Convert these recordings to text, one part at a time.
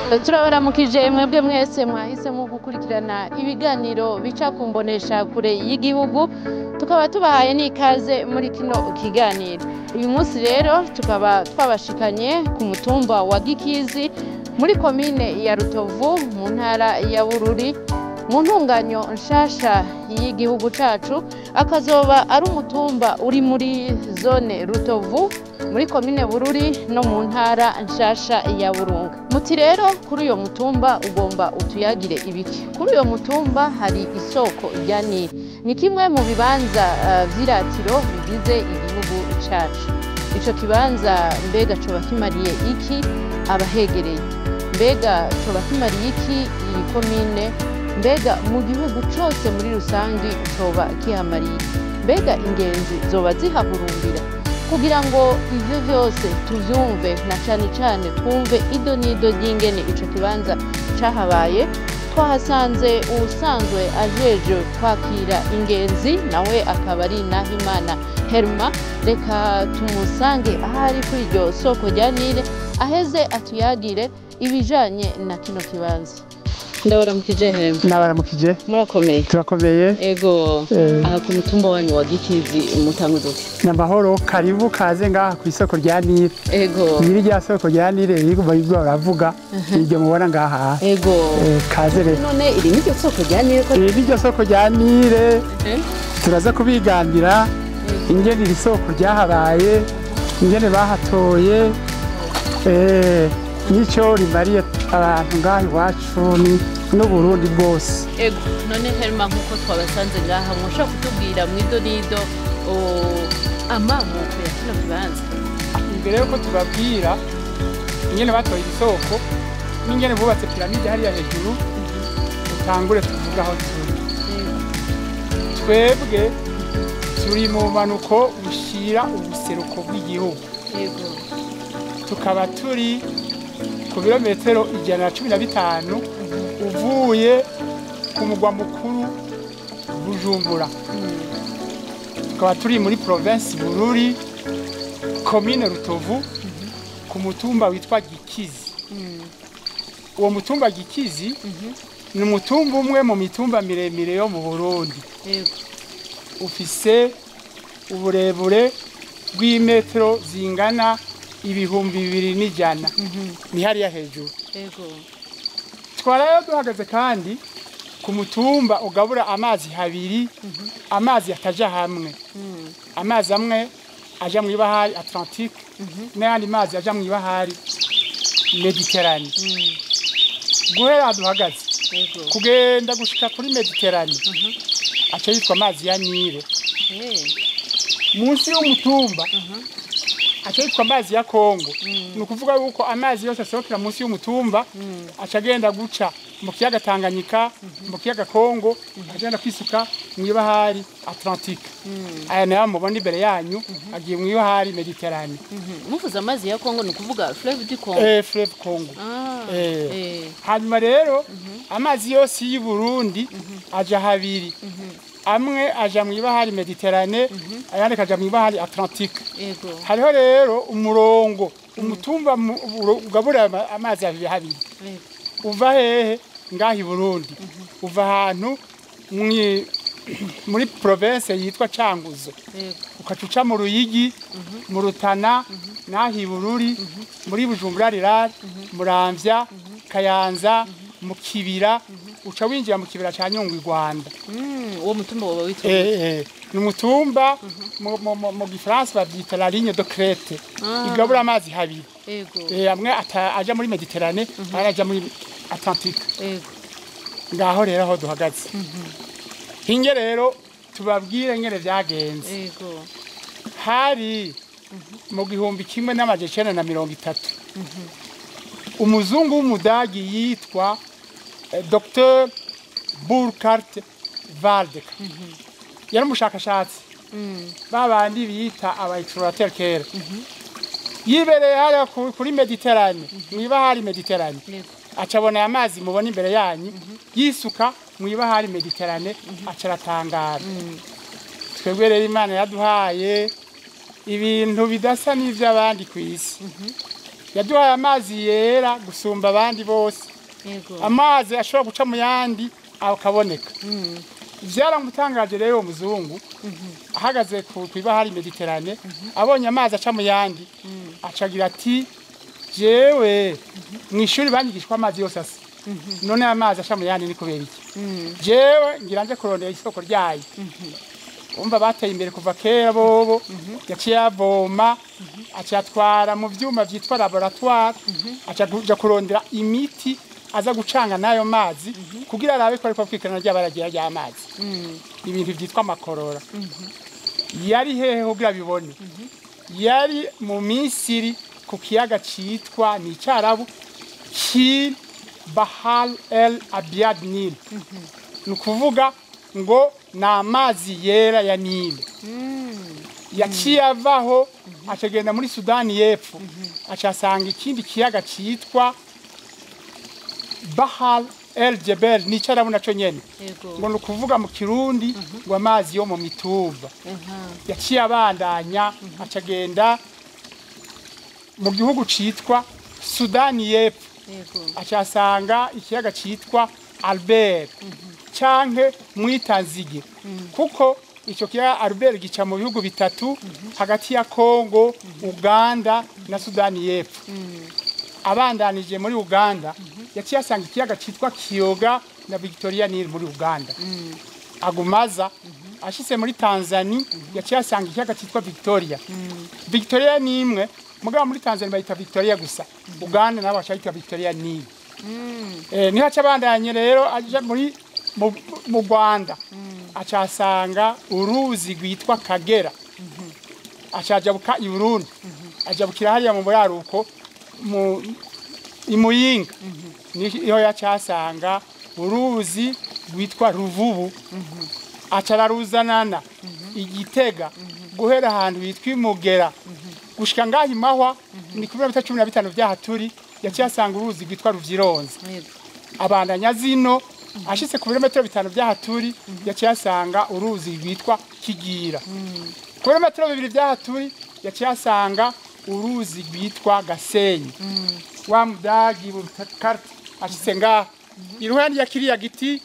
Turabaramukije mwebwe mwese mwahisemo gukurikirana ibiganiro bica ku mbonesha kure y'igihugu, tukaba tubahaye n'ikaze muri kino kiganiro. Uyu munsi rero tukaba twabashikanye ku mutumba wa Gikizi muri komine ya Rutovu mu ntara ya Bururi, mu ntunganyo nshasha y'igihugu cacu, akazoba ari umutumba uri muri zone Rutovu muri komine Bururi no mu ntara nshasha ya Burunga. Muti rero kuri uyo mutumba ugomba utuyagire ibiki? Kuri uyo mutumba hari isoko rya Nili, ni kimwe mu bibanza vy'iratiro bigize igihugu cacu. Ico kibanza mbega coba kimariye iki abahegereye? Mbega coba kimariye iki iyi komine? Mbega mu gihugu cose muri rusangi coba kihamariye? Mbega ingenzi zoba zihahurumbira? Kugira ngo ivyo vyose tuvyumve na cane cane twumve ido n'ido ry'ingene ico kibanza cahabaye, twahasanze uwusanzwe ajejwe kwakira ingenzi, nawe akaba ari Nahimana Herma. Reka tumusange ahari kuri iryo soko rya Nile, aheze atuyagire ibijanye na kino kibanza. Ndabaramukije Herma. Nabaramukije. Murakomeye? Turakomeye. Ego. Aha ku mutumba wanyu wa Gikizi mutanguduke. Namahoro, karibu kaze ngaha ku isoko rya Nile. Ego. Niri rya soko rya Nile riko baravuga iryo mubona ngaha. Ego. Kaze rero. None iri ni soko rya Nile ko? Iri ryo soko rya Nile. Turaza kubigandira ingene iri soko ryahabaye, ingene bahatoye, nico rimariye abantu ngaha iwacu n'Uburundi bwose. Ego. None Herma, nkuko twabasanze ngaha, mushobora kutubwira mwido nido amamuko ya kino kibanza? Imbere yuko tubabwira ingene batoye isoko n'ingene bubatse piramide hariya hejuru, utangure tuvuga aho turi. Twebwe turi mu manuko bushira ubuseruko bw'igihugu. Yego. Tukaba turi ku birometero 115 uvuye ku mugwa mukuru Bujumbura. Tukaba turi muri province Bururi, komine Rutovu, ku mutumba witwa Gikizi. Uwo mutumba Gikizi ni umutumba umwe mu mitumba miremire yo mu Burundi. Yego. Ufise uburebure bw'imetero zingana 2,100. Ni hariya hejuru. Yego. Twarayo duhagaze kandi ku mutumba ugabura amazi habiri, amazi ataja hamwe. Amazi amwe aja mu ibahari Atlantique, n'ayandi mazi aja mu ibahari Mediterane. Guhera duhagaze kugenda gushika kuri Mediterane aca yitwa amazi ya Nile. Munsi y'umutumba aca yitwa amazi ya Kongo. Ni ukuvuga yuko amazi yose asohokera munsi y'umutumba aca agenda guca mu kiyaga Tanganyika, mu kiyaga Kongo, agenda kwisuka mu ibahari Atlantique. Aya nayo mubona imbere yanyu agiye mu ibahari Mediterane. Muvuze amazi ya Kongo, ni ukuvuga Fleuve du Congo? Fleuve Congo. Hanyuma rero amazi yose y'u Burundi aja habiri. Amwe aja mu ibahari Mediterane, ayandi kaja mu ibahari Atlantique. Hariho rero umurongo umutumba ugabura amazi habiri. Uva hehe? Ngahi Burundi. Uva ahantu muri province yitwa Cankuzo. Ukacuca mu Ruyigi, mu Rutana, nahi Bururi, muri Bujumbura rirari, Muramvya, Kayanza, mu Kibira, uca winjira mu Kibira ca Nyungwe Rwanda. Uwo mutumba woba witwa? Ni umutumba mu Gifaransa bavyita la ligne de Crete. Igabura amazi habiri. Amwe aja muri Mediterane, araja muri Atlantique. Ngaho rero aho duhagaze. Hinge rero tubabwire ngene vyagenze. Hari mu 1930 umuzungu w'umudagi yitwa Dr. Burkhard Waldecker. Yari umushakashatsi babandi bita aba explorateur kera. Yibereye hariya kuri Mediterane, mwibahari Mediterane. Acabona amazi mubona imbere yanyu yisuka mwibahari Mediterane, acaratangara. Twebwe rero Imana yaduhaye ibintu bidasa n'ivy'abandi kw'isi. yaduhaye amazi yera gusumba abandi bose amazi ashobora guca mu yandi akaboneka byaramutangaje rero umuzungu ahagaze ku ibahari Mediterane abonye amazi aca mu yandi acagira ati jewe mu ishuri banyigishwa amazi yose asa none amazi aca mu yandi ni kubera iki jewe ngira nje kurondera isoko ryayo umva bateye imbere kuva kera bobo yaciye avoma acatwara mu vyuma vyitwa laboratoire acaja kurondera imiti aza gucanga nayo mazi kugira arabe ko ariko kwikana ry'abaragira ry'amazi ibintu vyitwa makorora yari hehe kugira bibone yari mu Misiri ku kiyaga citwa ni Cyarabu ki Bahar el Abyad Nil nukuvuga ngo na amazi yera ya Nile yaciye avaho acagenda muri Sudani y'Epfo acasanga ikindi kiyaga citwa Bahar el Jebel ni Cyarabu naco nyene ngo nukuvuga mu Kirundi ngo amazi yo mu mituba yaciye abandanya acagenda mu gihugu citwa Sudani y'Epfo acasanga ikiyaga citwa Albert canke mwitanzige kuko ico kiyaga Albert gica mu bihugu bitatu hagati ya Kongo Uganda na Sudani y'Epfo abandanije muri Uganda yaciye asanga ikiyaga citwa Kiyoga na Victoria Nile muri Uganda agumaza ashitse muri Tanzania yaciye asanga ikiyaga citwa Victoria Victoria ni imwe mugabo muri Tanzania bayita Victoria gusa Uganda nabo bashayita Victoria Nile niho acabandanye rero aje muri mu Rwanda acasanga uruzi rwitwa Kagera acaja buka i Burundi ajabukira hariya mu buraruko mu imuyinga niho yacasanga uruzi rwitwa Ruvubu acararuzanana igitega guhera ahantu bitwa Imugera gushika ngaho Imahwa ni kilometero 15 vyahaturi yacyasanga uruzi rwitwa Ruvyironza abandanya zino ashitse ku birometero 5 vyahaturi yacyasanga uruzi rwitwa Kigira ku birometero 2 vyahaturi yacyasanga uruzi rwitwa Gasenyi wa mudagi burukarte ashitse ngaho iruhande ya kiriya giti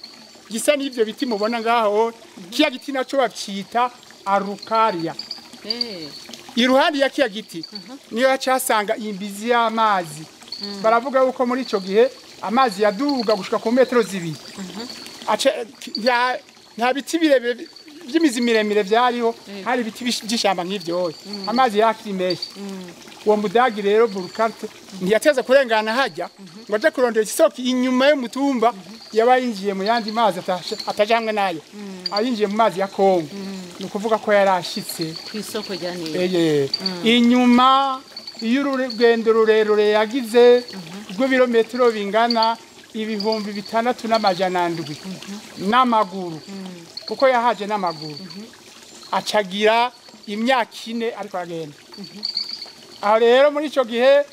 gisa n'ivyo biti mubona ngaho kiya giti naco bacita Arukaria iruhande ya kiya giti niyo yacasanga imbizi y'amazi baravuga uko muri ico gihe amazi yaduga gushika ku metero 2 nta biti birebire by'imizi miremire vyariho hari ibiti by'ishamba nk'ivyo amazi yakiri menshi uwo mudagi rero burukarte ntiyateze kurengana hajya ngo aje kurondera isoko inyuma y'umutumba yabayinjiye mu yandi mazi ataje hamwe nayo ayinjiye mu mazi ya Kongo nukuvuga ko yarashitse kwisoko rya Nile inyuma y'urugendo rurerure yagize rw'ibirometero bingana 6,700 n'amaguru kuko yahaje n'amaguru acagira imyaka 4 ariko agenda aho rero muri ico gihe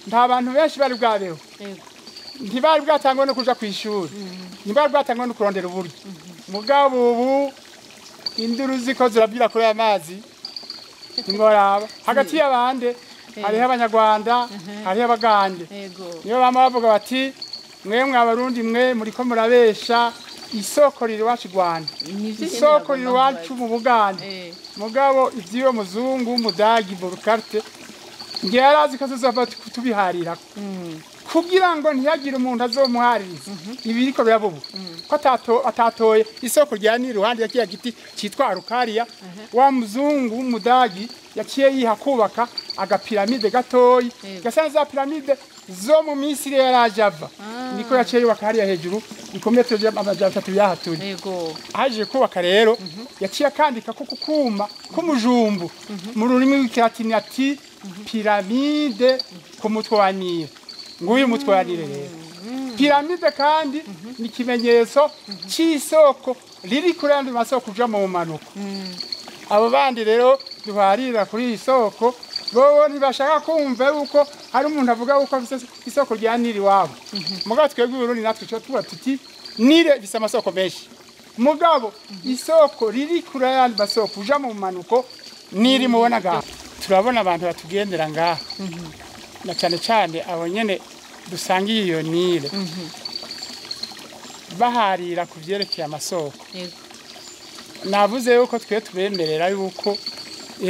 nta bantu benshi bari bwabeho ntibari bwatangwa no kuja kwishuri ntibari bwatangwa no kurondera uburyo mugabo ubu induru ziko zirabwira kuri amazi ngoraba hagati y'abande hariho abanyarwanda hariho abagande niyo bama bavuga bati mwemwe abarundi mwe muriko murabesha isoko riri wacu Rwanda isoko riri wacu mu Bugande mugabo ivyo muzungu mudagi burukarte ngerazi kazozava kutubiharira kugira ngo ntiyagire umuntu azomuhaririza ibiriko byabubu ko atatoye isoko rya Nile ruhande yakiya giti citwa Arukaria wa muzungu w'umudagi yaciye yiha kubaka agapiramide gatoyi gasa za piramide zo mu Misiri yarajava niko yaciye yubaka hariya hejuru ikometero y'amajana 3 yahaturi yego aje kubaka rero yaciye akandika ko kukuma kumujumbu mu rurimi rw'ikilatini ati piramide ku mutwe wa Nile nguyu mutwe wa Nile rero piramide kandi ni kimenyetso cy'isoko riri kuri andi masoko kuja mu manuko abo bandi rero duharira kuri isoko bo ntibashaka kumva yuko hari umuntu avuga uko afise isoko rya Nile wabo mugabo twebwe Burundi natwe cyo tuba tuti Nile bisa amasoko menshi mugabo isoko riri kuri andi masoko kuja mu manuko Nile mubona ga turabona abantu batugendera ngaha na cyane cyane abo nyene dusangiye iyo nile baharira ku byerekeye amasoko navuze yuko twe tubemerera yuko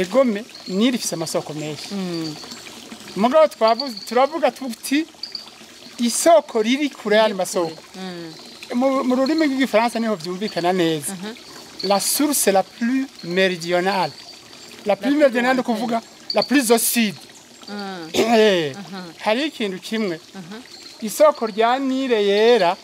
egome nile ifise amasoko menshi mugabo turavuga tuti isoko riri kure y'andi masoko mu rurimi rw'igifaransa niho byumvikana neza la source la plus méridionale ni kuvuga la plus au sud hari ikintu kimwe isoko rya nile yera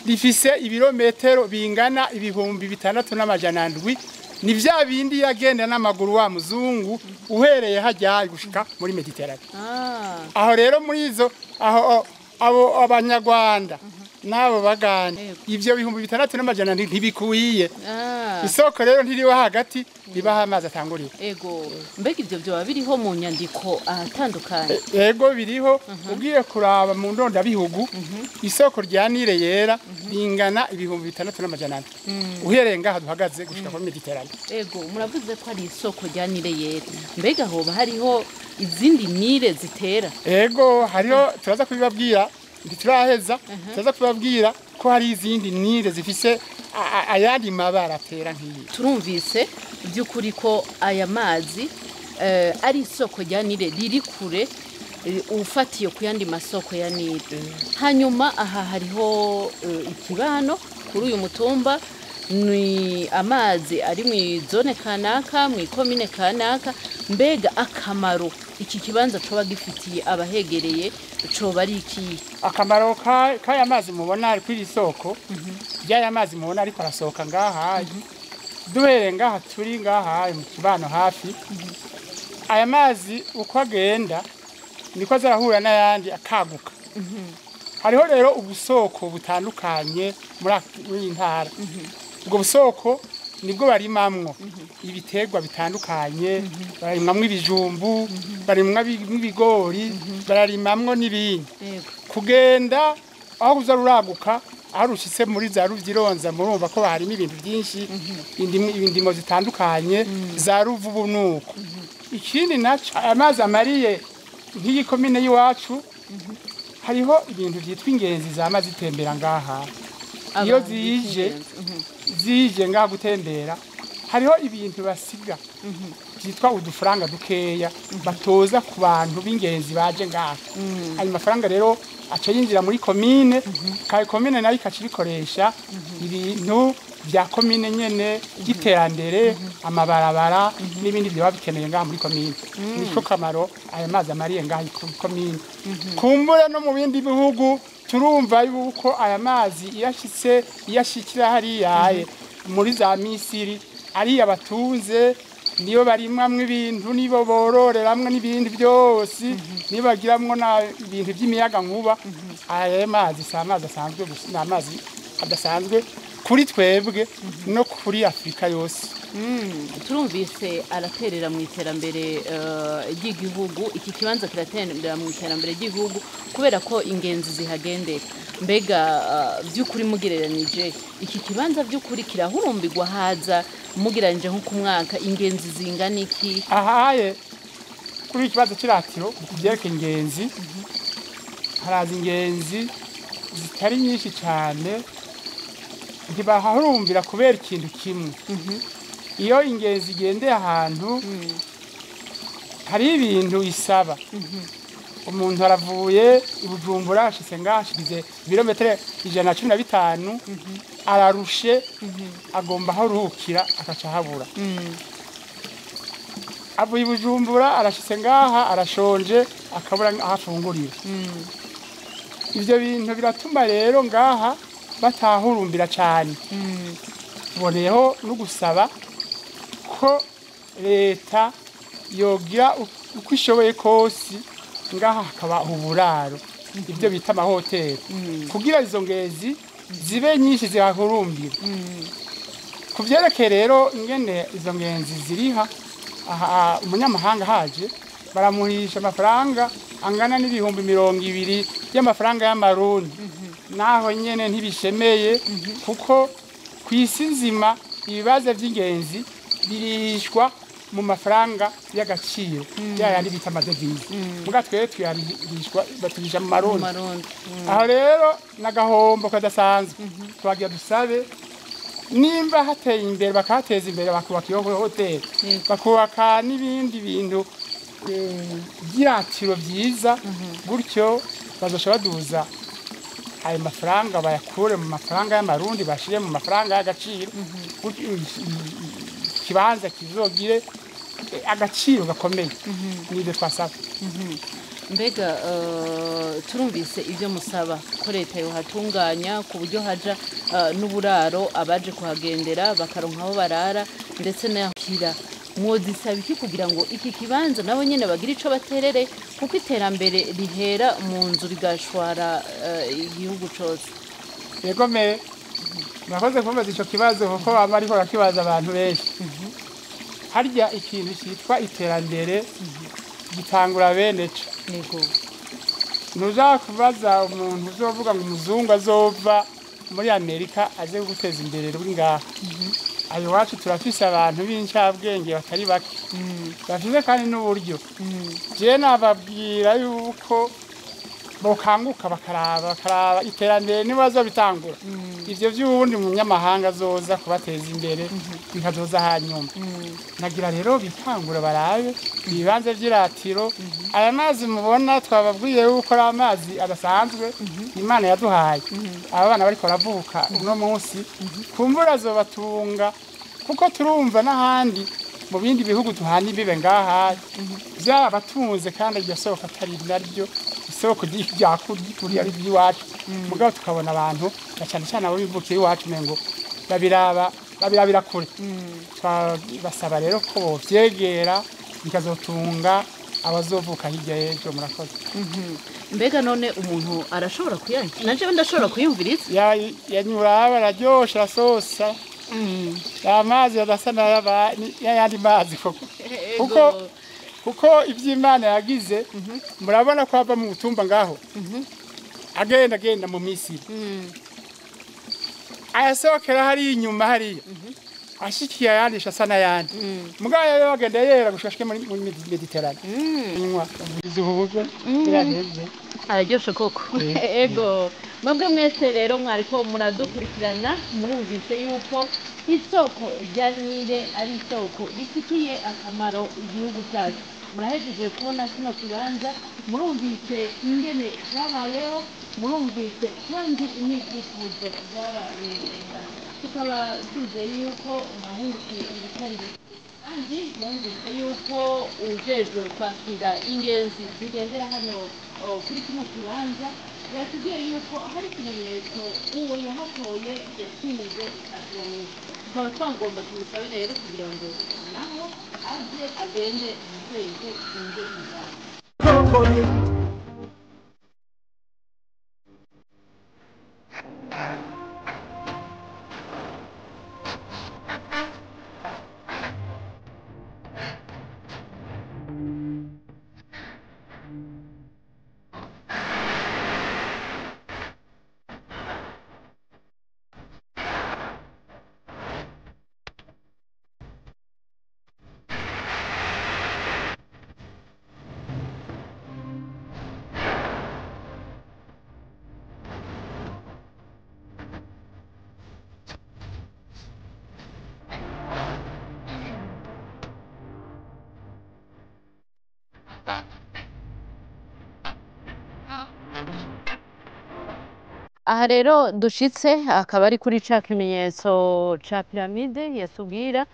rifise ibirometero bingana 6,700 ni vya bindi yagenda n'amaguru wa muzungu uhereye hajya gushika muri Mediterane aho rero muri izo aho abo abanyarwanda nabo bagana ivyo 6,700 ntibikuyiye isoko rero ntiriwe hagati ribaha amazi atanguriye ego mbega ivyo byo biriho mu nyandiko ahatandukanye ego biriho ugiye kuraba mu ndonda bihugu isoko rya nile yera bingana 6,700 uhereye ngaha duhagaze gushika muri Mediterane ego muravuze ko ari isoko rya nile yera mbega hoba hariho izindi nile zitera ego hariho turaza kubibabwira ndituraheza turaza kubabwira ko hari izindi nile zifise ayandi mabara atera nk'iyi turumvise by'ukuri ko aya mazi ari isoko rya nile riri kure ufatiye ku yandi masoko ya nile hanyuma aha hariho ikibano kuri uyu mutumba ni amazi ari mu zone kanaka mu ikomine kanaka mbega akamaro iki kibanza coba gifitiye abahegereye coba ari iki akamaro kaya mazi mubona ari kuri isoko ryaya mazi mubona ariko arasohoka ngaha duhere ngaha turi ngaha mu kibano hafi aya mazi uko agenda niko azarahura n'ayandi akaguka hariho rero ubusoko butandukanye muri ntara ubwo busoko nibwo barimamwo ibiterwa bitandukanye barimamwo ibijumbu barimamwo ibigori bararimamwo n'ibindi kugenda aho uzaruraguka aho rushitse muri za ruvyironza murumva ko harimo ibintu byinshi indimo zitandukanye za ruvubu nuko ikindi naco amazi amariye nk'iyi komine y'iwacu hariho ibintu byitwa ingenzi zama zitembera ngaha iyo zije ngaha gutembera hariho ibintu basiga byitwa udufaranga dukeya batoza ku bantu b'ingenzi baje ngaha ayo mafaranga rero aca yinjira muri komine kandi komine nayo ikacibikoresha ibintu bya komine nyene giterandere amabarabara n'ibindi byo babikeneye ngaha muri komine niko kamaro aya mazi amariye ngaha komine kumbura no mu bindi bihugu turumva yuko aya mazi iyashikira hariya muri za Misiri ari abatunze niyo barimamwe ibintu nibo bororeramwe n'ibindi byose nibagiramwo na ibintu by'imiyaga nkuba aya mazi amazi asanzwe n'amazi adasanzwe kuri twebwe no kuri Afrika yose turumvise araterera mu iterambere ry'igihugu iki kibanza kiraterera mu iterambere ry'igihugu kubera ko ingenzi zihagendera mbega by'ukuri mugereranije iki kibanza by'ukuri kirahurumbirwa haza mugereranije nko ku mwaka ingenzi zingana iki ahaye kuri ikibazo kiratiro kubyereka ingenzi haraza ingenzi zitari nyinshi cyane ntibaharumbira kubera ikintu kimwe iyo ingenzi igendeye ahantu hari ibintu isaba umuntu aravuye ibujumbura ashitse ngashyize ibirometero 115 ararushe agomba aharuhukira akaca habura avuye ibujumbura arashitse ngaha arashonje akabura ahafungurira ivyo bintu biratuma rero ngaha batahurumbira cyane boneyeho no gusaba ko leta yogira uko ishoboye kose ngaha hakaba uburaro ibyo bita amahoteli kugira izo ngezi zibe nyinshi zihahurumbira ku byerekeye rero ingene izo ngenzi ziriha aha umunyamahanga haje baramuhisha amafaranga angana n'ibihumbi 200 y'amafaranga y'amarundi naho nyene ntibishemeye kuko kwisi nzima ibibazo by'ingenzi birishwa mu mafaranga y'agaciro yayandi bita amadevize muga twe tuyarishwa batubija mu marundi aho rero n'agahombo kadasanzwe twagiye dusabe nimba hateye imbere bakateza imbere bakubaka iyo hotel bakubaka n'ibindi bintu by'iratiro byiza gutyo bazoshobora baduza ayo mafaranga bayakure mu mafaranga y'amarundi bashire mu mafaranga y'agaciro kibanza kizogire agaciro gakomeye n'ibyo twasaba mbega turumvise ibyo musaba ko leta yohatunganya ku buryo haja n'uburaro abaje kuhagendera bakaronka aho barara ndetse n'akira mwodisaba iki kugira ngo iki kibanza nabo nyene bagira ico baterere kuko iterambere rihera mu nzu rigashwara igihugu cose yego me nakoze kumbaza ico kibazo kuko bama ariko bakibaza abantu benshi harya ikintu cyitwa iterambere gitangura bene co yego nuja kubaza umuntu uzovuga ngo umuzungu azova muri Amerika aze guteza imbere rw'ingaha ayo wacu turafise abantu b'incabwenge batari bake bafise kandi n'uburyo je nababwira yuko bokanguka bakaraba iterambere nibazo bitangura ivyo vy'ubundi mu nyamahanga zoza kubateza imbere bikazoza hanyuma nagira rero bitangura barabe ibibanze vy'iratiro aya mazi mubona twababwiye yuko ari amazi adasanzwe Imana yaduhaye aba bana bariko baravuka uno munsi kumbura zobatunga kuko turumva n'ahandi mu bindi bihugu tuhana imbibe ngaha byarabatunze kandi iryo soko atari naryo isoko ryakuri ari by'iwacu mugabo tukabona abantu cyane cyane abo bivukiye iwacu mengo babirabira kure basaba rero ko vyegera bikazotunga abazovuka hirya y'ejo murakoze mbega none umuntu arashobora kuyanka naje ndashobora kuyumviriza yanyura bararyosha arasosa amazi adasana y'ayandi mazi kuko iby'Imana yagize murabona ko ava mu butumba ngaho agenda mu Misiri ayasohokera hari inyuma hariya ashikiye ayandisha asa n'ayandi mugabo rero bagenda yera gushashwe muri Mediterane inywa izuhugo iraheze araryoshe koko ego mwebwe mwese rero mwariko muradukurikirana murumvise yuko isoko rya Nile ari isoko rifitiye akamaro igihugu cyacu murahejeje kubona kino kibanza murumvise ingene zabayeho murumvise kandi n'ibyifuzo by'abarenga tukaba twizeye yuko mwahungukiye ibitari kandi mwumvise yuko ujejwe kwakira ingenzi zigendera hano kuri kino kibanza yatubwiye yuko hari ikimenyetso uwo yahatoye yatsinze akaziranira tukaba twagomba tumusabe rero kugira ngo naho aze agende mukwezi inge ijana aha rero dushitse akaba ari kuri ca kimenyetso ca piramide yatubwira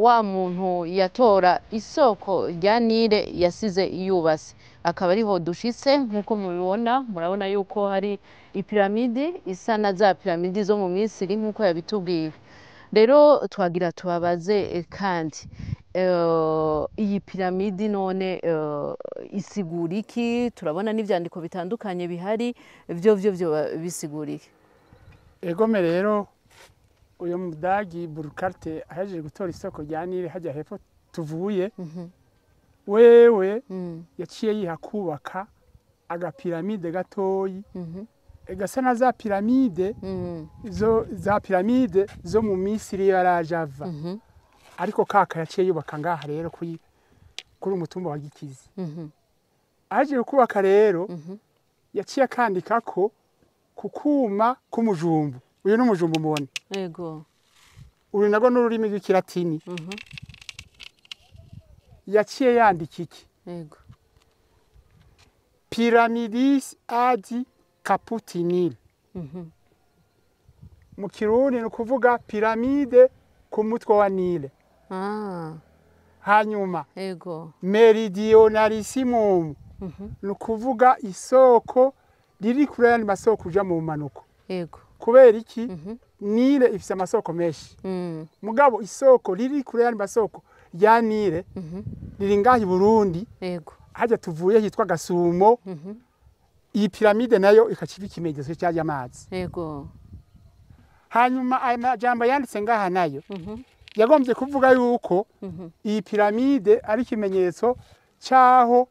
wa muntu yatora isoko rya Nile yasize yubase akaba ariho dushitse nkuko mubibona murabona yuko hari ipiramide isa na za piramide zo mu Misiri nkuko yabitubwiye rero twagira tubabaze kandi iyi piramide none isigura iki turabona n'ivyandiko bitandukanye bihari byo bisigura iki egome rero uyu mudagi Burkarte ahejeje gutora isoko rya Nile hajya hepfo tuvuye wewe yaciye yiha kubaka agapiramide gatoyi gasa na za piramide zo mu Misiri yarajava ariko kaka yaciye yubaka ngaha rero kuri umutumba wa Gikizi. Aje kubaka rero yaciye akandika ko kukuma k'umujumbu. Uyu n'umujumbu mubona. Yego. Uri nago n'ururimi rw'ikilatini. Yaciye yandika iki? Yego. Pyramidis ad caput Nil. Mu Kirundi ni kuvuga piramide ku mutwe wa Nile. Hanyuma yego meridionarissimum ni kuvuga isoko riri kure y'andi masoko uja mu manuko. Yego. Kubera iki? Nile ifise amasoko menshi. Mugabo isoko riri kure y'andi masoko ya Nile riri ngaha i Burundi. Yego. Haja tuvuye hitwa Gasumo. Iyi piramide nayo ikaciba ikimenyetso cy'ayo amazi. Yego. Hanyuma aya majambo yanditse ngaha nayo yagombye kuvuga yuko iyi piramide ari ikimenyetso cyaho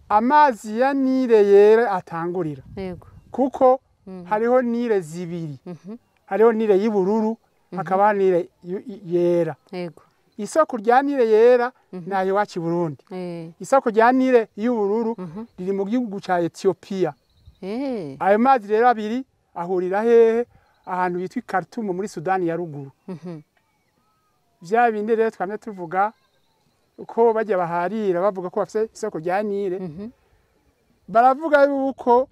amazi ya Nile yera atangurira. Yego. Kuko hariho Nile zibiri. Hariho Nile y'ubururu hakaba Nile yera. Yego. Isoko rya Nile yera nayo wacu Burundi. Isoko rya Nile y'ubururu riri mu gihugu ca Ethiopia. Ayo mazi rero abiri ahurira hehe? Ahantu bitwa Khartoum muri Sudani ya ruguru. Vya bindi rero twamye tuvuga uko bajya baharira bavuga ko bafite isoko rya Nile. Baravuga yuko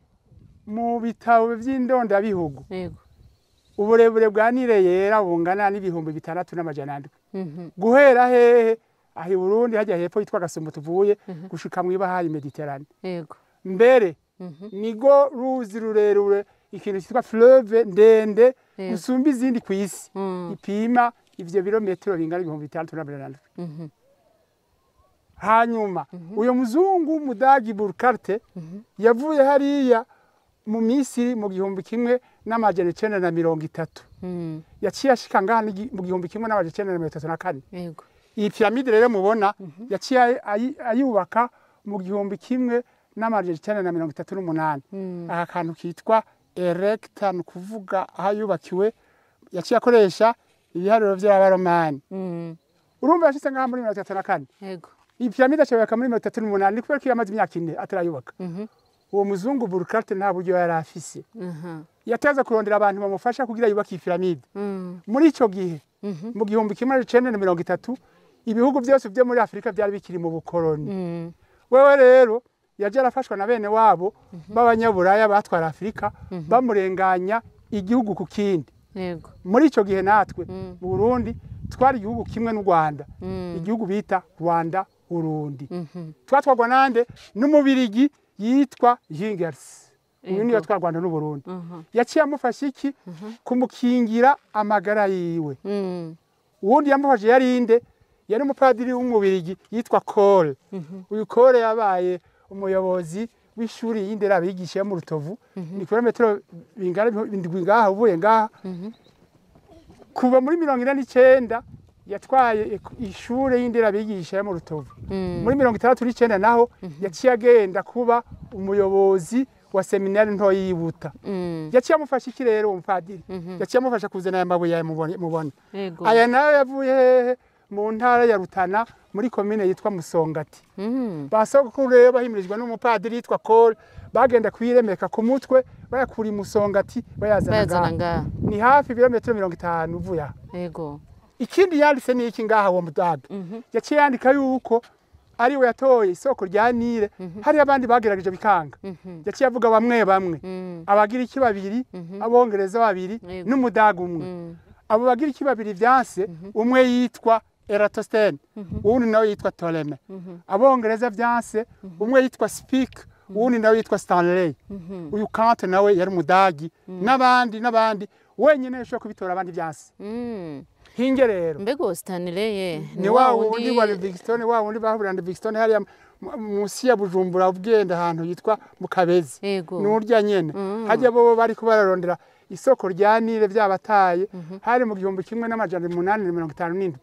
mu bitabo by'indonda bihugu. Yego. Uburebure bwa Nile yera bungana n'ibihumbi 6,700. Guhera hehe? Ahi Burundi hajya hepfo yitwa Gasumo tuvuye gushika mu ibahari Mediterane. Yego. Mbere nigo ruzi rurerure ikintu cyitwa fleuve ndende gusumba izindi ku isi. Ipima ivyo birometero bingana 6,700. Hanyuma uyo muzungu Mudagi Burkarte yavuye hariya mu Misiri mu 1930. Yaciye ashika ngaha mu 1934. Yego. Iyi piramide rero mubona yaciye ayubaka mu 1938. Aha kantu kitwa erecta ni kuvuga aho yubakiwe yaciye akoresha ibiharuro by'abaromani. Urumva yashitse ngaha muri 1934. Yego. Iyi piramide cyabaka muri 1938 ni kubera ko yamaze imyaka 4 atarayubaka. Uwo muzungu Burkarte nta buryo yari afise. Yateza kurondera abantu bamufasha kugira yubaka iyi piramide. Muri ico gihe mu 1930 ibihugu byose byo muri Afrika byari bikiri mu bukoroni. Wewe rero yaje arafashwa na bene wabo b'abanyaburaya batwara Afrika bamurenganya igihugu ku kindi. Yego. Muri ico gihe natwe mu Burundi twari igihugu kimwe n'u Rwanda. Igihugu bita Rwanda Burundi. Twatwagwa nande n'umubirigi yitwa Jingers. Uyu niyo twarwanda n'u Burundi. Yaciye amufasha iki? Kumukingira amagara yiwe. Uwundi yamufashe yarinde yari umupadiri w'umubirigi yitwa Cole. Uyu Cole yabaye umuyobozi w'ishuri y'indera bigisha mu Rutovu. Ni kilometero bingana indwi ngaha uvuye ngaha. Kuva muri 1949 yatwaye ishure y'indera bigisha mu Rutovu. Muri 1969 naho yaciye agenda kuba umuyobozi wa seminari nto yibuta. Yaciye amufasha iki rero umupadiri? Yaciye amufasha kuzana amabuye ya mubona. Aya nayo yavuye mu ntara ya Rutana muri commune yitwa Musongati. Basoko rero bahimirijwe n'umupadiri yitwa Cole bagenda kwiremeka ku mutwe bayakuri Musongati bayazana. Ni hafi ibirometero 50 uvuya. Yego. Ikindi yanditse ni iki ngaha wo Mudagi. Yaciye yandika yuko ari we yatoye isoko rya Nile. Hari abandi bagerageje bikanga. Yaciye avuga bamwe abagira iki babiri, abongereza babiri n'Umudagi umwe. Abo bagira iki babiri vyanse umwe yitwa Eratosthene, uwundi nawe yitwa Ptolemy. Abongereza vyanse umwe yitwa Speke, uwundi nawe yitwa Stanley. Uyu Kant nawe yari Umudagi n'abandi wenyine yashobora kubitora abandi vyanse. Hinge rero mbego Stanley ni wa wundi wa Livingstone wa wundi bahurira Livingstone hariya musi ya Bujumbura ubwenda ahantu yitwa mu Kabezi. N'urya nyene hajya bo bari kubararondera isoko rya Nile vyabataye hari mu 1857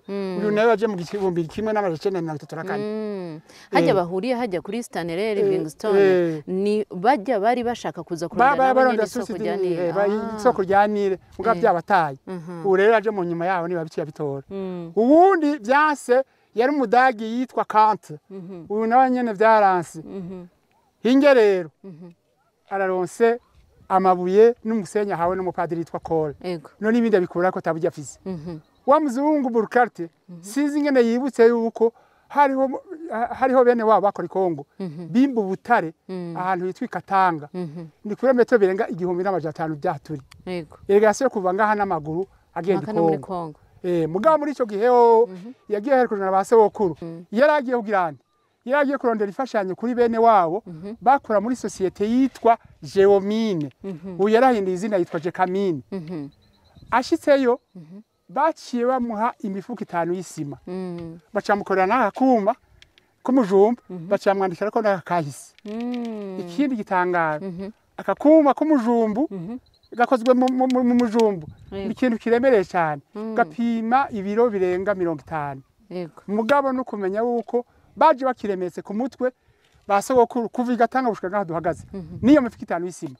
uyu nawe waje mu 1934 hajya bahuriye hajya kuri Stanley Livingstone ni bajya bari bashaka kuza kurondana isoko rya Nile isoko rya Nile muga vyabataye ubu rero aje mu nyuma yaho niba biciye bitora ubundi vyanse yari umudagi yitwa Kant uyu nawe nyene vyaranse hinge rero araronse amabuye n'umusenyi ahawe n'umupadiri yitwa Cole none ibindi abikura ko tabujya afise wa muzungu Burkhardt sinzi ingene yibutse yuko hariho bene wabo bakora Kongo bimba ubutare ahantu hitwa Katanga ni kilometero birenga 1500 byaturi yego yasiye kuva ngaha n'amaguru agenda Kongo mugabo muri ico gihe yagiye herekana base wokuru yaragiye kugirana yaragiye kurondera ifashanyo kuri bene wabo bakora muri societe yitwa Geomine uyu yarahinduye izina yitwa Jekamine ashitseyo baciye bamuha imifuka 5 y'isima bacamukorera n'akuma kumujumba bacamwandikira ko nakahise ikindi gitangara akakuma kumujumbu gakozwe mu mujumbu ikintu kiremereye cyane gapima ibiro birenga 50 yego mugabo no kumenya yuko baje bakiremetse ku mutwe basogokuru kuviga tanga bushika ngaho duhagaze niyo mifuka 5 y'isima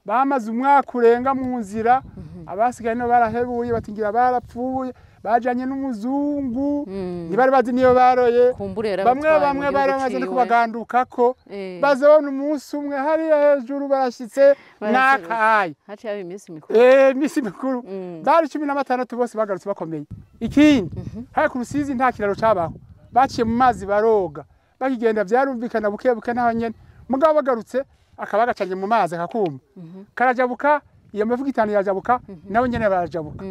bamaze umwaka urenga mu nzira abasigaye no barahebuye batingira barapfuye bajanye n'umuzungu ntibari bazi niyo baroye bamwe baramaze no kubagandukako bazabona umunsi umwe hari hejuru barashitse nakaye haciye aba imisi mikuru imisi mikuru bari 16 bose bagarutse bakomeye ikindi hari ku Rusizi nta kiraro cabaho baciye mu mazi baroga bakigenda vyarumvikana buke naho nyene mugabo bagarutse akabagacanye mu mazi akakuma karajabuka iyo mifuka 5 yajabuka nawe nyene barajabuka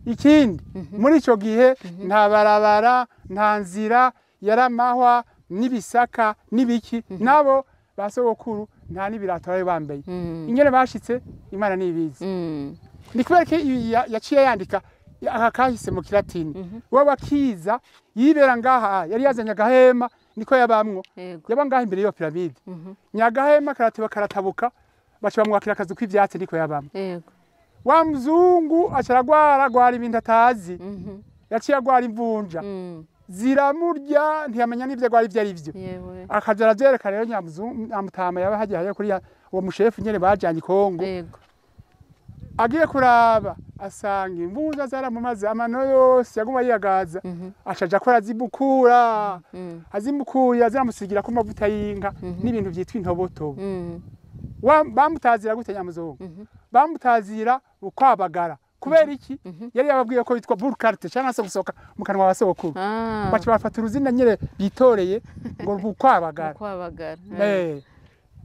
ikindi muri ico gihe nta barabara nta nzira yaramahwa nibisaka nibiki nabo basogokuru nta nibirato bari bambaye ingene bashitse Imana nibizi ndikubereke yaciye yandika akakahise mu Kilatini wabakiza yibera ngaha yari yazanya gahema niko yabamwo yaba ngaha imbere yo piramide nyagahema karatabuka baca bamwakira akazi kw'ivyatsi niko yabamwo wa mzungu acaragwara ibintu atazi yaciye agwara imvunja ziramurya ntiyamenya n'ivyo agwara ivyo ari vyo akaja aravyereka rero nyamuzungu amutama yaba hagiye kuri uwo mushefu nyene bajanye Kongo agiye kuraba asanga imvunja zaramumaze amano yose yaguma yiyagaza acaja akora azimukuye aziramusigira ku mavuta y'inka n'ibintu vyitwa intobotobo bamutazira gute nyamuzungu bamutazira ukwabagara kubera iki yari yababwiye ko bitwa Burkhardt cyangwa se gusoka mu kanwa wa sokuru baci bafata uruzina nyere bitoreye ngo ukwabagara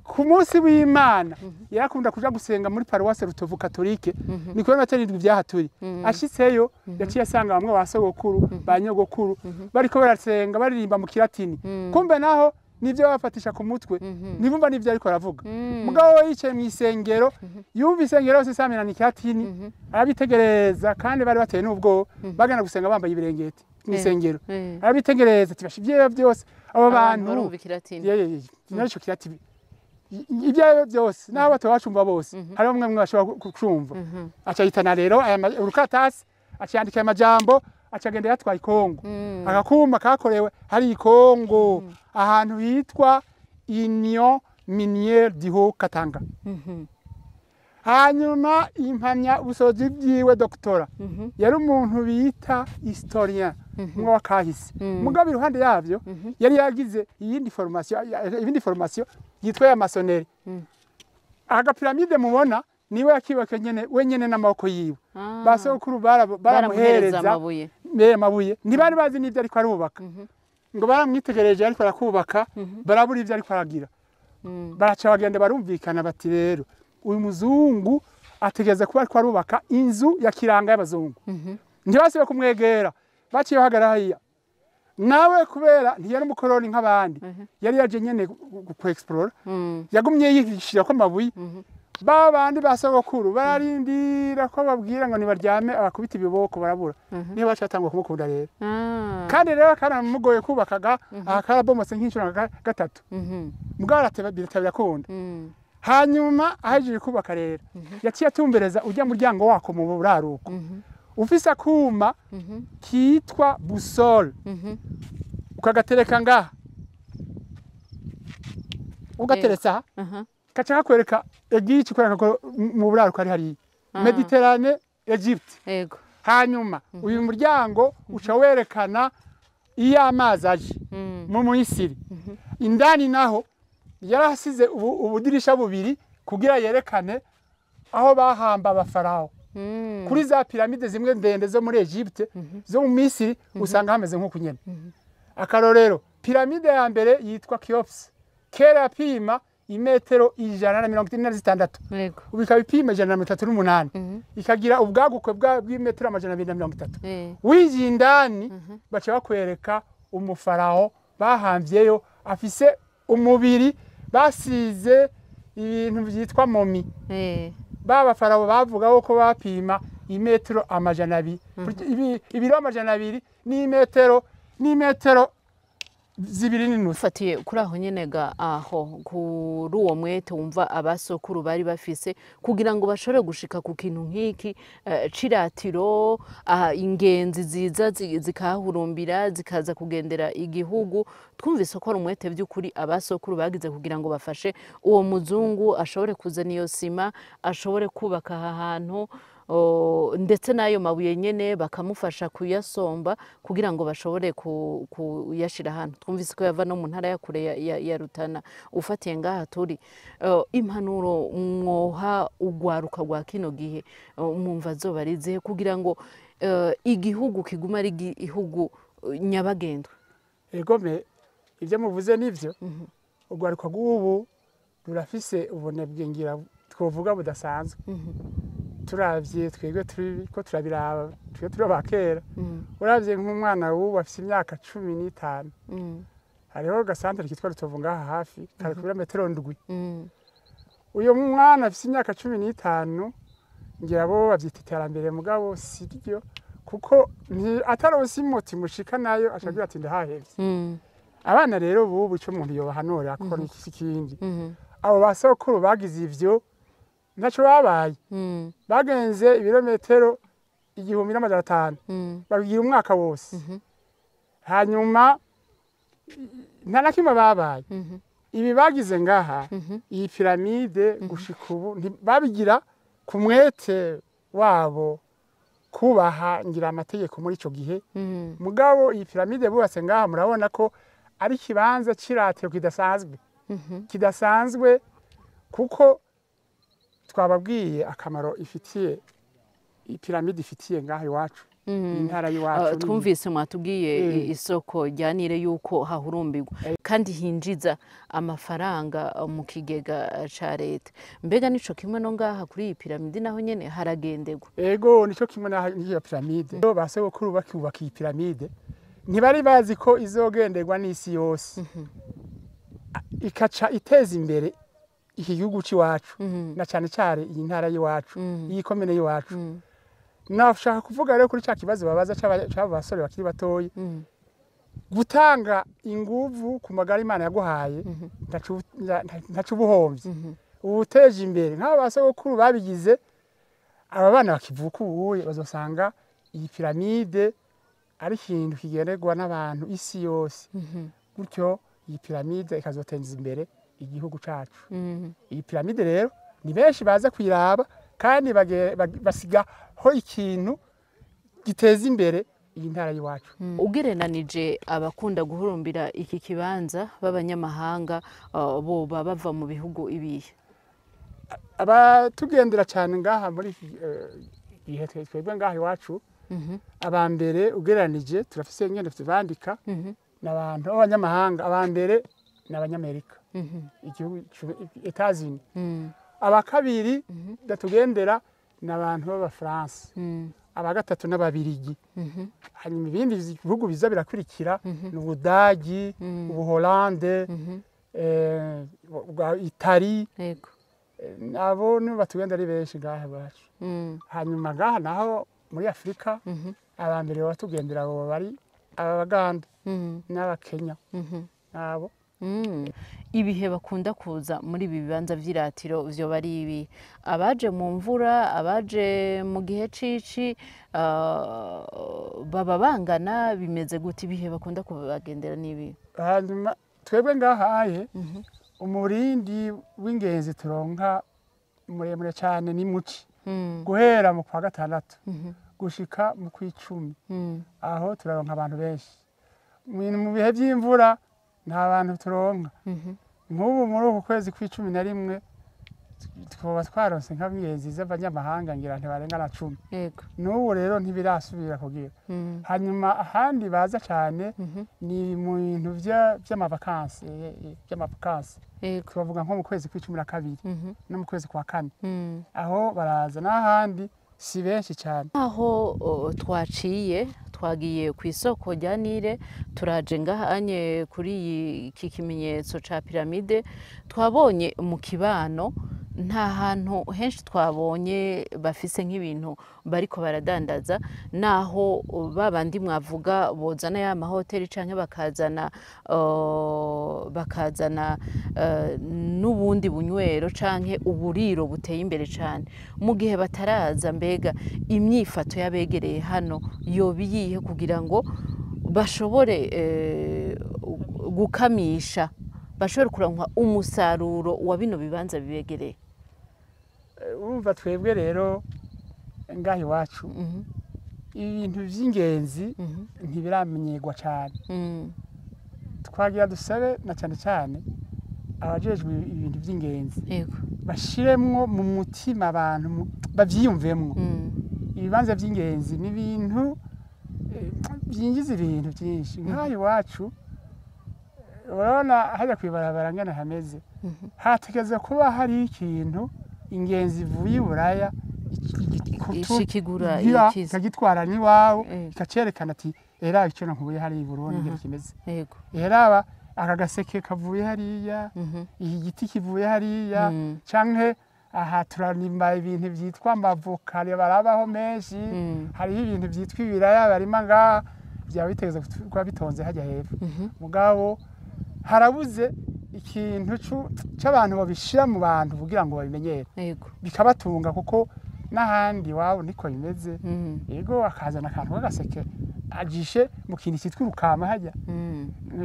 ku munsi w'Imana yarakunda kuja gusenga muri paroisse Rutovu Katolike ni kuri maternité byahaturi ashitseyo yaciye asanga bamwe basogokuru banyogokuru bariko barasenga baririmba mu Kilatini kumbe naho nivyo bafatisha ku mutwe nibumva nivyo ariko aravuga mugabo yicaye mu isengero yumva isengero yose samina ni Kilatini arabitegereza kandi bari bateye n'ubwo bagana gusenga bambaye ibirengeti mu isengero arabitegereza tibashivye byose abo bantu barumva Kilatini naco Kilatini ibyo byose naho batawacumva bose hari bamwe bashobora kucumva acayitana rero urukatasi acandika amajambo acagenda yatwaye Kongo akakuma kakorewe hari Kongo ahantu hitwa Union Minière du Haut Katanga hanyuma impamya ubusozi bwiwe doktora yari umuntu bita historien mwa kahise mugabe iruhande yavyo yari yagize ibindi formation yitwa ya masoneri aga piramide mubona niwe yakibaka nyene wenyene n'amaboko yiwe basokuru baramuhereza mabuye ntibari bazi n'ivyo ariko arubaka ngo baramwitegereje ariko arakubaka barabura ivyo ariko aragira baraca bagenda barumvikana bati rero uyu muzungu ategeza kuba ariko arubaka inzu ya kiranga y'abazungu ntibasibe kumwegera baciye bahagarara nawe kubera ntiyari umukoroni nk'abandi yari yaje nyene ku explore yagumye yishira ko mabuye babandi basogokuru bararindira ko babwira ngo nibaryame abakubita ibiboko barabura niyo bacatangwa kumukunda rero kandi rero kana mugoye kubakaga akarabomose nk'inshuro gatatu mugabo arateba birakunda hanyuma ahejeje kubaka rero yaciye atumbereza ujya muryango wako mu buraruko ufise akuma kitwa busole ukagatereka ngaha ugateresa kaca kakwereka igice kwereka ko mu buraruko ari hari Mediterane Egypte yego hanyuma uyu muryango uca werekana iyo amazi aje mu Misiri indani naho yarahasize ubudirisha bubiri kugira yerekane aho bahamba abafaraho kuri za piramide zimwe ndende zo muri Egypte zo mu Misiri usanga hameze nko kunyene akarorero piramide ya mbere yitwa Cheops kera pima imetero 146 ubika bipima 138 ikagira ubwagukwe bw'imetero 230 wiji indani baca bakwereka umufaraho bahamvyeyo afise umubiri basize ibintu byitwa momi baba faraho bavuga ko bapima imetero 200 ibiro 200 n'imetero zibiri n'inusu fatiye kuri aho nyenega aho kuri uwo mwete wumva abasokuru bari bafise kugira ngo bashobore gushika ku kintu nk'iki ciratiro ingenzi ziza zikahurumbira zikaza kugendera igihugu twumvise ko ari umwete by'ukuri abasokuru bagize kugira ngo bafashe uwo muzungu ashobore kuzana iyo sima ashobore kubaka aha hantu ndetse n'ayo mabuye nyene bakamufasha kuyasomba kugira ngo bashobore kuyashira hano twumvise ko yava no mu ntara ya kure ya Rutana ufatiye ngaha turi impanuro mwoha ugwaruka gwa kino gihe mwumva zobarize kugira ngo igihugu kiguma ari igihugu nyabagendwa egome ivyo muvuze nivyo ugwaruka g'ubu rurafise ubunebwe ngira twovuga budasanzwe turavye twebwe turiko turabiraba twe turabakera uravye nk'umwana w'ubu afise imyaka 15 hariho gasantere kitwa Rutovu ngaha hafi kari kuri metero ndwi uyo mwana afise imyaka 15 ngira bo bavyita iterambere mugabo siryo kuko ataronse imoti mushika nayo ashagira ati ndahahevye abana rero bubu ico umuntu yobahanura akora iki kindi abo basokuru bagize ivyo naco babaye bagenze ibirometero 1500 babigira umwaka wose hanyuma nta nakimwe babaye ibi bagize ngaha iyi piramide gushika ubu babigira ku mwete wabo kubaha ngira amategeko muri ico gihe mugabo iyi piramide bubatse ngaha murabona ko ari kibanza ciratiro kidasanzwe kuko twababwiye akamaro ifitiye ipiramide ifitiye ngaha iwacu intara y'iwacu twumvise mwatubwiye isoko ryanire yuko hahurumbirwa kandi hinjiza amafaranga mu kigega ca leta mbega nico kimwe no ngaha kuri iyi piramide naho nyene haragenderwa ego nico kimwe naho iyo piramide basogokuru bakubaka iyi piramide ntibari bazi ko izogenderwa n'isi yose ikaca iteza imbere iki gihugu c'iwacu na cyane cyane iyi ntara y'iwacu iyi komine y'iwacu nashaka kuvuga rero kuri cya kibazo babaza cy'aba basore bakiri batoyi gutanga inguvu ku magara Imana yaguhaye ntacu buhomvye ubuteje imbere nk'aba basogokuru babigize aba bana bakivuka ubuye bazosanga iyi piramide ari ikintu kigenerwa n'abantu isi yose gutyo iyi piramide ikazoteza imbere igihugu cacu iyi piramide rero ni benshi baza kwiraba kandi basigaho ikintu giteza imbere iyi ntara y'iwacu ugereranije abakunda guhurumbira iki kibanza b'abanyamahanga bo bava mu bihugu ibihe abatugendera cyane ngaha muri gihe twebwe ngaha iwacu abambere ugereranije turafise ngene tubandika n'abantu b'abanyamahanga abambere n'abanyamerika igihugu Etazini abakabiri datugendera n'abantu b'abafaransa abagatatu n'ababirigi hanyuma ibindi bihugu biza birakurikira n'Ubudagi Ubuholande Itali abo ni batugenda ari benshi ngaha bacu hanyuma ngaha naho muri Afrika abambere batugendera abo bari abaganda n'abakenya nabo ibihe bakunda kuza muri ibi bibanza vy'iratiro vyo bari ibi abaje mu mvura abaje mu gihe cici baba bangana bimeze gute ibihe bakunda kubagendera n'ibi hanyuma twebwe ngahaye umurindi w'ingenzi turonka muremure cyane ni muci guhera mu kwa gatandatu gushika mu kw'icumi aho turaronka abantu benshi mu bihe by'imvura nta bantu turonka nk'ubu muri uku kwezi kw'icumi na rimwe twaba twaronse nk'ingenzi z'abanyamahanga ngira ntibarenga na 10 n'ubu rero ntibirasubira kugira hanyuma ahandi baza cyane ni mu bintu by'amavakansi twavuga nko mu kwezi kw'icumi na kabiri no mu kwezi kwa kane aho baraza n'ahandi si benshi cyane aho twaciye twagiye ku isoko rya Nile turaje ngahanye kuri iki kimenyetso ca piramide twabonye mu kibano nta hantu henshi twabonye bafise nk'ibintu bariko baradandaza naho babandi mwavuga bozana ya mahoteli canke bakazana n'ubundi bunywero canke uburiro buteye imbere cane mu gihe bataraza mbega imyifato yabegereye hano yobiyihe kugira ngo bashobore gukamisha bashobore kuronka umusaruro wa bino bibanza bibegereye urumva twebwe rero ngaho iwacu ibintu by'ingenzi ntibiramenyerwa cyane twagira dusabe na cyane cyane abajejwe ibintu by'ingenzi bashiremwo mu mutima abantu bavyiyumvemwo ibibanza by'ingenzi ni ibintu byinjiza ibintu byinshi ngaho iwacu urabona hajya kwibarabara ngana hameze hategeze kuba hari ikintu ingenzi ivuye Buraya ishikigura ikagitwara n'iwawe ikacerekana ati era icyo nkubuye hari i Burundi ngire kimeze era aka gaseke kavuye hariya iki giti kivuye hariya canke aha turanimba ibintu byitwa amavoka barabaho menshi hari ibintu byitwa ibiraya barima ngaha byaba bitegeze kuba bitonze hajya hepfo mugabo harabuze ikintu cy'abantu babishira mu bantu kugira ngo babimenyere bikabatunga kuko n'ahandi wabo niko bimeze yego akazana akantu k'agaseke ajishe mu kintu cyitwa urukama hajya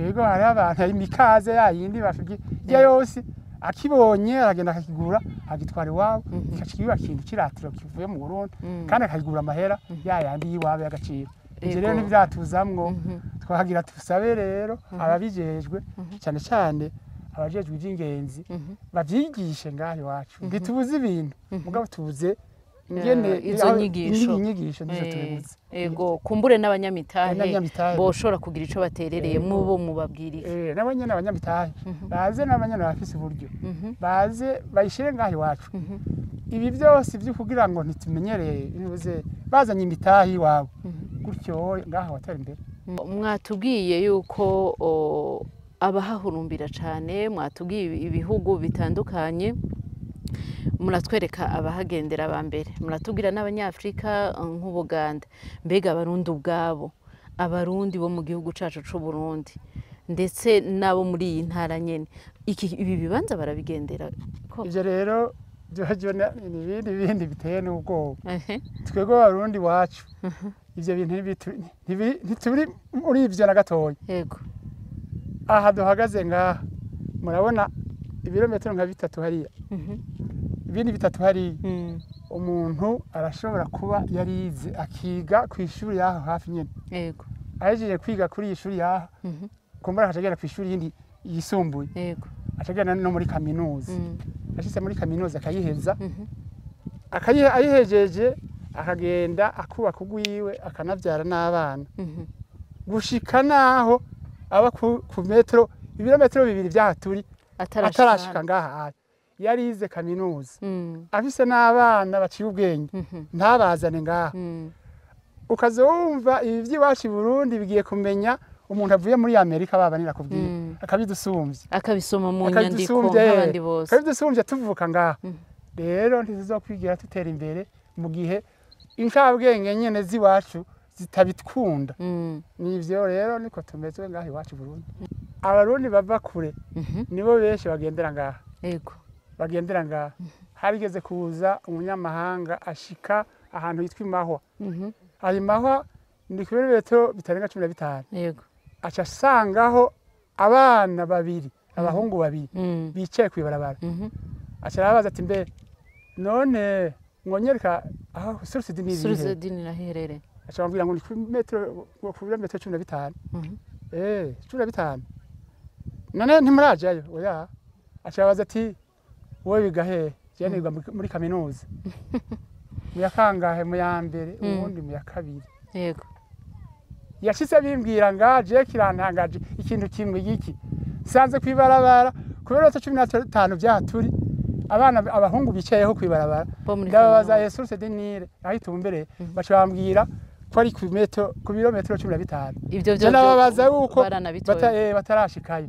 yego hari abantu imikaze yayindi bafibye yose akibonye aragenda akakigura agitwara iwabo ikaciba ikintu kiratiro kivuye mu Burundi kandi akagura amahera yayandi yiwabe y'agaciro ivyo rero n'ivyatuzamwo twahagira tusabe rero ababijejwe cyane cyane abajejwe iby'ingenzi bavyigishe ngaho iwacu ntitubuze ibintu mugabo tubuze ingene izo nyigisho nizo tubibuze ego kumbure n'abanyamitahe boshora kugira ico baterereye mubo mubabwirire n'abanyene abanyamitahe baze n'abanyene bafise uburyo baze bayishire ngaho iwacu ibi byose byo kugira ngo ntitumenyereye bibuze bazanye imitahe iwabo gutyo ngaho watera imbere mwatubwiye yuko abahahurumbira cyane mwatubwiye ibihugu bitandukanye muratwereka abahagendera aba mbere muratubwira n'abanyafrika nk'Ubuganda mbega abarundi ubwabo abarundi bo mu gihugu cacu c'u Burundi ndetse nabo muri iyi ntara nyene ibi bibanza barabigendera ko ivyo rero ibindi biteye n'ubwoba twebwe abarundi wacu ivyo bintu ntituri muri ivyo na gatoya yego aha duhagaze ngaha murabona ibirometero nka 3 hariya ibindi 3 hariya umuntu arashobora kuba yarize akiga ku ishuri yaho hafi nyene yego ahejeje kwiga kuri iyi shuri yaho kumbura akagera ku ishuri yindi yisumbuye yego akagera no muri kaminuza ashitse muri kaminuza akayiheza ayihejeje akagenda akubaka ugwiwe akanavyara n'abana gushika naho aba ku metero ibirometero 2 byahaturi atarashika ngaha yarize kaminuza afise n'abana baciye ubwenge ntabazane ngaha ukazumva ibi by'iwacu i Burundi bigiye kumenya umuntu avuye muri Amerika babanira kubwira akabidusumvye akabisoma mu nyandiko nk'abandi bose akabidusumvye tuvuka ngaha rero ntizizokwigira tutera imbere mu gihe incabwenge nyene ziwacu zitabitwunda nivyo rero niko tumeze ngaha iwacu Burundi abarundi bava kure nibo benshi bagendera ngaha yego bagendera ngaha harigeze kuza umunyamahanga ashika ahantu hitwa Imahwa ayo Mahwa ni kilometero bitarenga 15 yego aca asangaho abana babiri abahungu babiri bicaye kwibarabara aca arabaza ati mbe none mwonyereka aho source dini naherere aca bambwira ngo ni kilometero 15 15 none ntimurajayo oya aca arabaza ati wowe bigahe je niga muri kaminuza mu yakangahe mu ya mbere ubundi mu ya kabiri yego yashitse bimbwira ngaje kirantangaje ikintu kimwe giki sanze kwibarabara kubera 15 byahaturi abana abahungu bicayeho kwibarabara ndababaza Yesu Denire ahitumbereye baca bambwira ko ari ku birometero 15 ivyo byo ndababaza yuko batarashikayo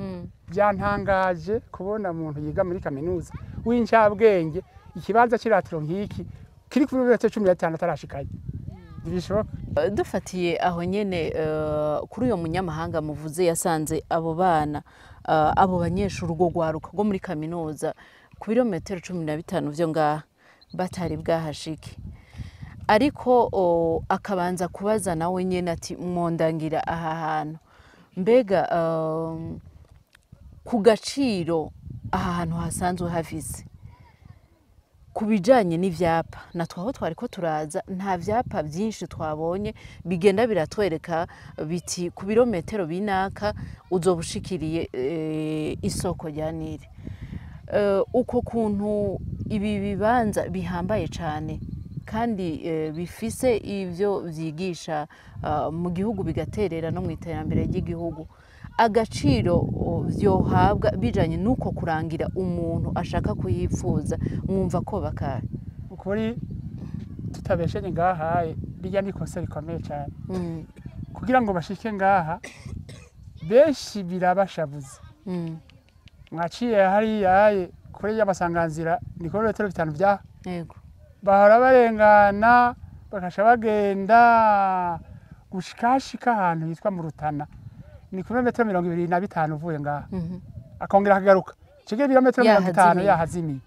byantangaje kubona umuntu yiga muri kaminuza w'incabwenge ikibanza kiratiro nkiki kiri ku birometero 15 atarashikayo bishoboka dufatiye aho nyene kuri uyo munyamahanga muvuze yasanze abo bana abo banyeshuri urwo rwaruka rwo muri kaminuza ku birometero 15 vyo ngaha batari bwahashike ariko akabanza kubaza nawe nyene ati mwondangira aha hantu mbega ku gaciro aha hantu hasanzwe havise kubijanye n'ivyapa natwaho twariko turaza nta vyapa byinshi twabonye bigenda biratwereka biti ku birometero binaka uzobushikiriye isoko rya Nile uko kuntu ibi bibanza bihambaye cyane kandi bifise ivyo vyigisha mu gihugu bigaterera no mu iterambere ry'igihugu agaciro vyohabwa bijanye nuko kurangira umuntu ashaka kuyipfuza mwumva ko bakara ukuri tutabeshenye ngaha bijya nikosa rikomeye cyane kugira ngo bashike ngaha benshi birabashabuza mwaciye hari yaye kuri y'amasanganzira ni kilometero 5 bya yego bahora barengana bakasha bagenda gushikashika ahantu hitwa mu Rutana ni kilometero 25 uvuye ngaha akongera akagaruka cige birometero 50 yahazimiye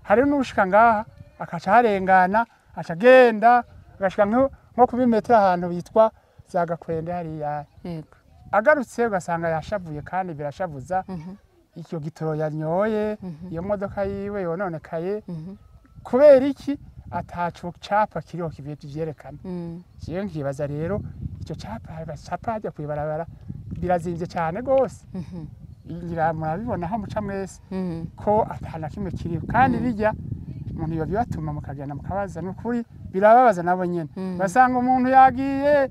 hari n'ushika ngaha akaca harengana acagenda agashika nko ku bimetero ahantu bitwa za Gakwende hari ya yego agarutse ugasanga yashavuye kandi birashavuza icyo gitoro yanyoye iyo modoka yiwe yononekaye kubera iki atacu capa kiriho kivyerekana je nkibaza rero icyo capa ajya kwibarabara birazimvye cyane gose ngira murabibona aho muca mwese ko atana kimwe kiriho kandi bijya umuntu yo bibatuma mukagenda mukabaza n'ukuri birababaza nabo nyene basanga umuntu yagiye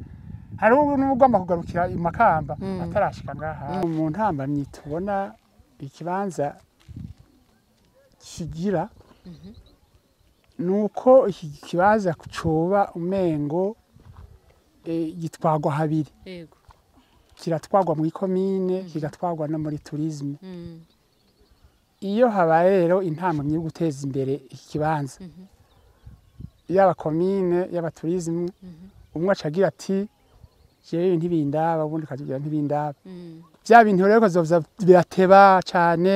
hari n'ubugomba kugarukira imakamba atarashika ngaha mu ntambamyi tubona ikibanza kigira nuko iki kibaza kucoba umengo gitwagwa habiri yego kiratwagwa mu ikomine kigatwagwa no muri tourisme iyo habaye rero intambwe yo guteza imbere iki kibanza yaba komine yaba tourisme umwe acagira ati je ntibindaba ubundi kagira ntibindaba bya bintu rero kozovya birateba cyane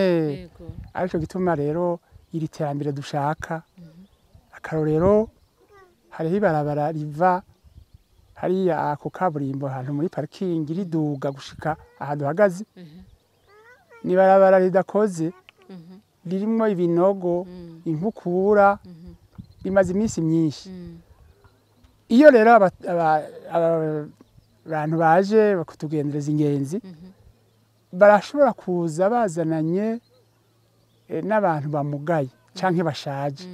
ariko gituma rero iri terambere dushaka akarorero hari ibarabara riva hariya ku kaburimbo ahantu muri parking riduga gushika ahantu hagaze ni barabara ridakoze ririmo ibinogo inkukura rimaze iminsi myinshi iyo rero abantu baje bakutugendereza ingenzi barashobora kuza bazananye n'abantu bamugaye canke bashaje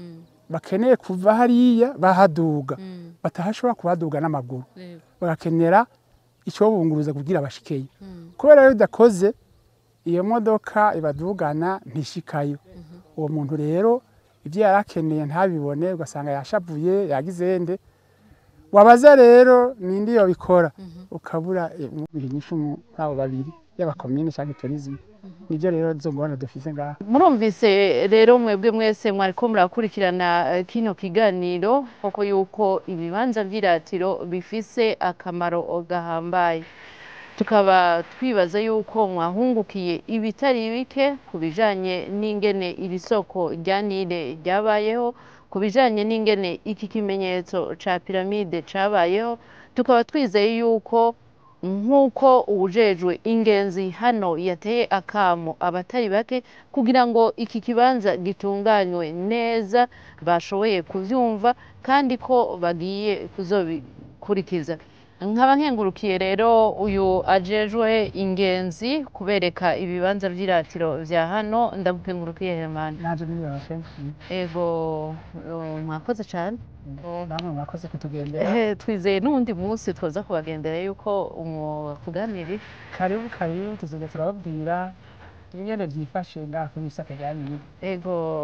bakeneye kuva hariya bahaduga batahashobora kuhaduga n'amaguru bagakenera icyo bunguruza kugira bashikeyo kubera rero bidakoze iyo modoka ibadugana ntishikayo uwo muntu rero ibyo yarakeneye ntabibone ugasanga yashavuye yagizende wabaza rero nindi yo bikora ukabura ibinyishu abo babiri y'abakomine cyangwa tourisme nibyo rero zongona dufise ngaha murumvise rero mwebwe mwese mwariko murakurikirana kino kiganiro koko yuko ibibanza by'iratiro bifise akamaro gahambaye tukaba twibaza yuko mwahungukiye ibitari bike ku bijanye n'ingene iri soko rya Nile ryabayeho, ku bijanye n'ingene iki kimenyetso ca piramide cabayeho, tukaba twizeye yuko nk'uko uwujejwe ingenzi hano yateye akamo abatari bake kugira ngo iki kibanza gitunganywe neza, bashoboye kuvyumva kandi ko bagiye kuzobikurikiza. Nkaba nkengurukiye rero uyu ajejwe ingenzi kubereka ibibanza vy'iratiro vya hano, ndamukengurukiye Herman. Naje niyoshe. Ego mwakoze cane. Namwe mwakoze kutugendera. Twizeye n'uwundi munsi twoza kubagendera yuko umukuganiri. Karibu tuzoza turababwira ingene vyifashe ngaha kuri Isaka rya Nile. Ego.